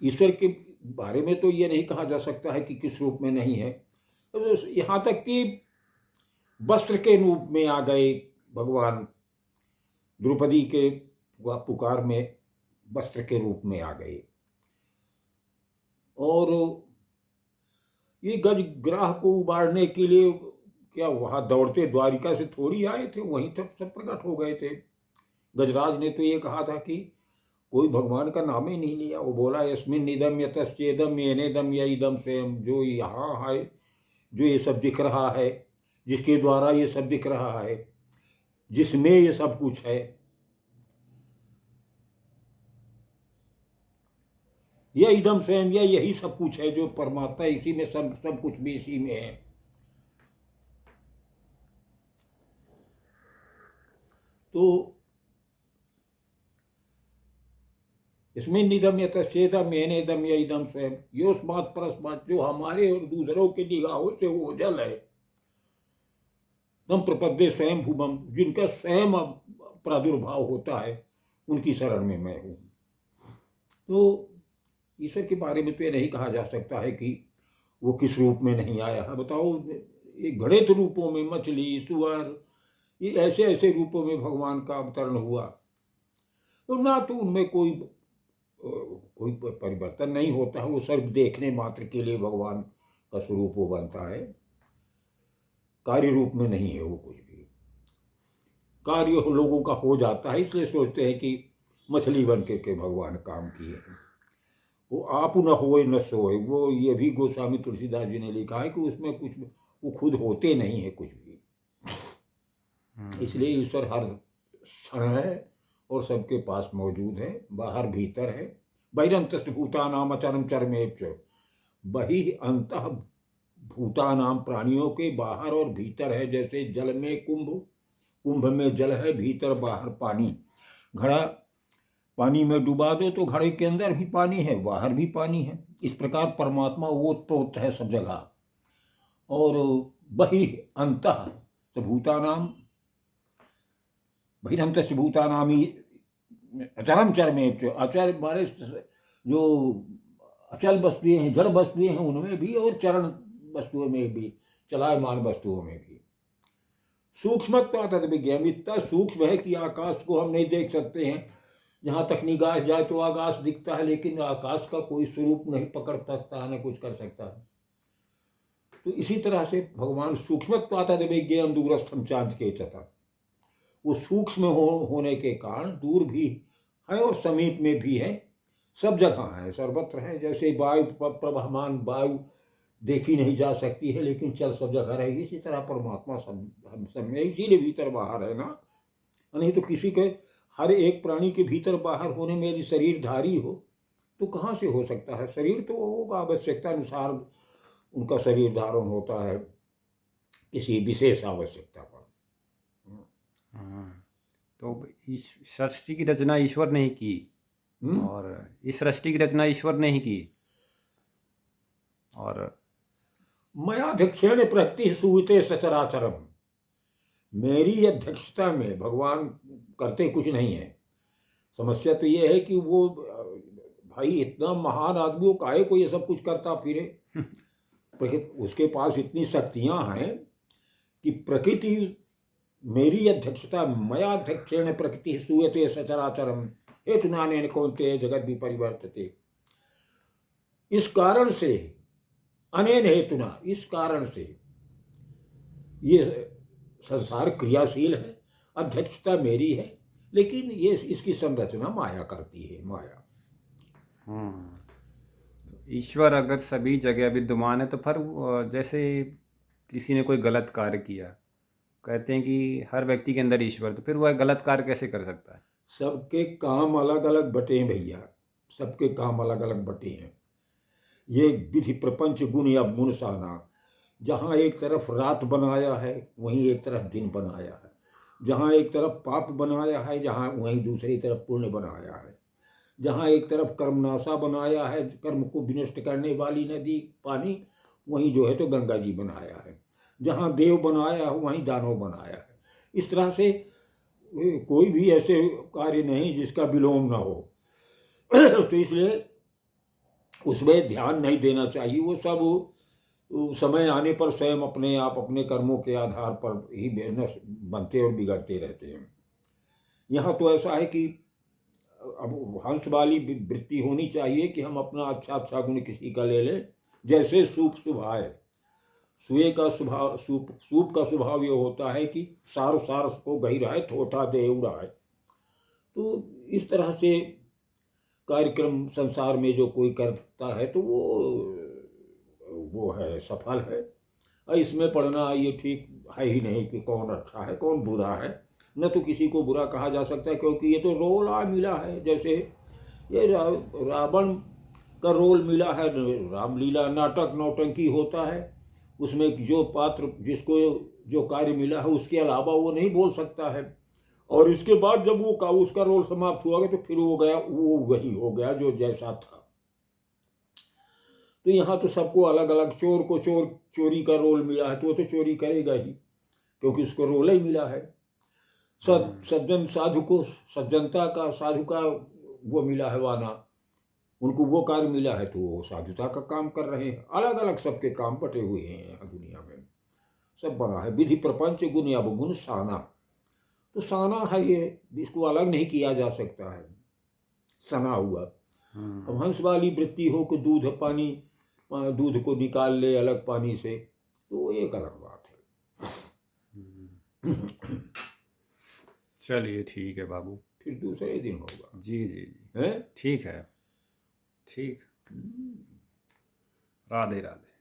ईश्वर के बारे में तो ये नहीं कहा जा सकता है कि किस रूप में नहीं है। तो यहाँ तक कि वस्त्र के रूप में आ गए भगवान, द्रौपदी के पुकार में वस्त्र के रूप में आ गए। और ये गजग्राह को उबारने के लिए क्या वहाँ दौड़ते द्वारिका से थोड़ी आए थे, वहीं तक सब प्रकट हो गए थे। गजराज ने तो ये कहा था कि कोई भगवान का नाम ही नहीं लिया। वो बोला यस्मिन् इदम यतश्चेदम येनेदम यइदम स्वयं, जो यहाँ है, जो ये सब दिख रहा है, जिसके द्वारा ये सब दिख रहा है, जिसमें ये सब कुछ है, यह इदम स्वयं, यही सब कुछ है जो परमात्मा, इसी में सब कुछ भी इसी में है। तो इसमें निदम यतश्चेदम येनेदम यइदम स्वयं योस्मात् परस्मात्, जो हमारे और दूसरों के निगाहों से वो जल है। तम प्रपद्ये स्वयं भूमम, जिनका स्वयं प्रादुर्भाव होता है उनकी शरण में मैं हूँ। तो ईश्वर के बारे में तो ये नहीं कहा जा सकता है कि वो किस रूप में नहीं आया है। बताओ, ये घड़ित रूपों में मछली, सुअर, ये ऐसे ऐसे रूपों में भगवान का अवतरण हुआ, तो ना तो उनमें कोई परिवर्तन नहीं होता है। वो सिर्फ देखने मात्र के लिए भगवान का स्वरूप वो बनता है, कार्य रूप में नहीं है वो कुछ भी। कार्य लोगों का हो जाता है, इसलिए सोचते हैं कि मछली बन के भगवान काम किए हैं। वो आप न होए न सोए, वो ये भी गोस्वामी तुलसीदास जी ने लिखा है कि उसमें कुछ वो खुद होते नहीं है कुछ भी। इसलिए ईश्वर हर क्षण है और सबके पास मौजूद है, बाहर भीतर है। बहिरंतस्थ भूतानाम अचरम चरमेव च, बहिरंतः भूतानाम, प्राणियों के बाहर और भीतर है। जैसे जल में कुंभ में जल है, भीतर बाहर पानी। घड़ा पानी में डुबा दो तो घड़े के अंदर भी पानी है, बाहर भी पानी है। इस प्रकार परमात्मा ओतप्रोत है सब जगह। और बहिरंतः भूतानाम, बहिरंतस्य भूतानामी अचरम चरमेव, अचर मारे जो अचल वस्तुएं हैं, जड़ वस्तुएं हैं, उनमें भी और चरण वस्तुओं में भी, चलायमान वस्तुओं में भी। सूक्ष्म तद विज्ञान, इतना सूक्ष्म है कि आकाश को हम नहीं देख सकते हैं। जहाँ तक निगाह जाए तो आकाश दिखता है, लेकिन आकाश का कोई स्वरूप नहीं पकड़ सकता है, न कुछ कर सकता है। तो इसी तरह से भगवान सूक्ष्म तद विज्ञान दूरस्थम चांद के तथा, वो सूक्ष्म होने के कारण दूर भी है और समीप में भी है, सब जगह है, सर्वत्र है। जैसे वायु प्रवहमान, वायु देखी नहीं जा सकती है लेकिन चल सब जगह रहेगी, इसी तरह परमात्मा सब में, इसीलिए भीतर बाहर है ना। नहीं तो किसी के, हर एक प्राणी के भीतर बाहर होने में यदि शरीरधारी हो तो कहाँ से हो सकता है। शरीर तो होगा, आवश्यकता अनुसार उनका शरीर धारण होता है किसी विशेष आवश्यकता पर। तो इस सृष्टि की रचना ईश्वर ने ही की, और इस सृष्टि की रचना ईश्वर ने ही की। और मयाध्यक्षेण प्रकृति सूयते सचराचरम, मेरी अध्यक्षता में भगवान करते कुछ नहीं है। समस्या तो ये है कि वो भाई इतना महान आदमी, काहे को ये सब कुछ करता फिरे। उसके पास इतनी शक्तियां हैं कि प्रकृति, मेरी अध्यक्षता, मयाध्यक्षेण प्रकृति सूयते सचराचरम हेतुनानेन कौन्तेय जगत विपरिवर्तते। इस कारण से, अनेन हेतुना, इस कारण से ये संसार क्रियाशील है, अध्यक्षता मेरी है, लेकिन ये इसकी संरचना माया करती है, माया। ईश्वर अगर सभी जगह विद्यमान है तो फिर जैसे किसी ने कोई गलत कार्य किया, कहते हैं कि हर व्यक्ति के अंदर ईश्वर, तो फिर वह गलत कार्य कैसे कर सकता है। सबके काम अलग अलग बटे हैं भैया, सबके काम अलग अलग बटे हैं। ये विधि प्रपंच गुण या गुण साना, जहाँ एक तरफ रात बनाया है वहीं एक तरफ दिन बनाया है, जहाँ एक तरफ पाप बनाया है जहाँ वहीं दूसरी तरफ पुण्य बनाया है, जहाँ एक तरफ कर्मनाशा बनाया है, कर्म को विनष्ट करने वाली नदी पानी, वहीं जो है तो गंगा जी बनाया है, जहाँ देव बनाया है वहीं दानव बनाया है। इस तरह से कोई भी ऐसे कार्य नहीं जिसका विलोम ना हो। तो इसलिए उसमें ध्यान नहीं देना चाहिए। वो सब समय आने पर स्वयं अपने आप अपने कर्मों के आधार पर ही बनते और बिगड़ते रहते हैं। यहाँ तो ऐसा है कि अब हंस वाली वृत्ति होनी चाहिए कि हम अपना अच्छा अच्छा गुण किसी का ले लें। जैसे सूप सुभाए, सुए का स्वभाव, सूप का स्वभाव ये होता है कि सार सार को गहिरा है, थोथा दे उड़ा है। तो इस तरह से कार्यक्रम संसार में जो कोई करता है तो वो है, सफल है। और इसमें पढ़ना ये ठीक है ही नहीं कि कौन अच्छा है कौन बुरा है। न तो किसी को बुरा कहा जा सकता है, क्योंकि ये तो रोल आ मिला है। जैसे ये रावण का रोल मिला है, रामलीला नाटक नौटंकी होता है, उसमें जो पात्र जिसको जो कार्य मिला है उसके अलावा वो नहीं बोल सकता है। और इसके बाद जब वो उसका रोल समाप्त हुआ तो फिर वो गया, वो वही हो गया जो जैसा था। तो यहाँ तो सबको अलग अलग, चोर को चोरी का रोल मिला है तो वो तो चोरी करेगा ही, क्योंकि उसको रोल ही मिला है। सज्जन साधु को सज्जनता का, साधु का वो मिला है वाना, उनको वो कार्य मिला है तो वो साधुता का काम कर रहे हैं। अलग अलग सबके काम बटे हुए हैं यहाँ दुनिया में, सब बना है। विधि प्रपंच गुण अवगुण साना, तो साना है ये, इसको अलग नहीं किया जा सकता है, सना हुआ। अब हंस वाली वृत्ति हो कि दूध को निकाल ले अलग पानी से, तो एक अलग बात है। चलिए ठीक है बाबू, फिर दूसरे दिन होगा। जी जी जी, है ठीक है, ठीक, राधे राधे।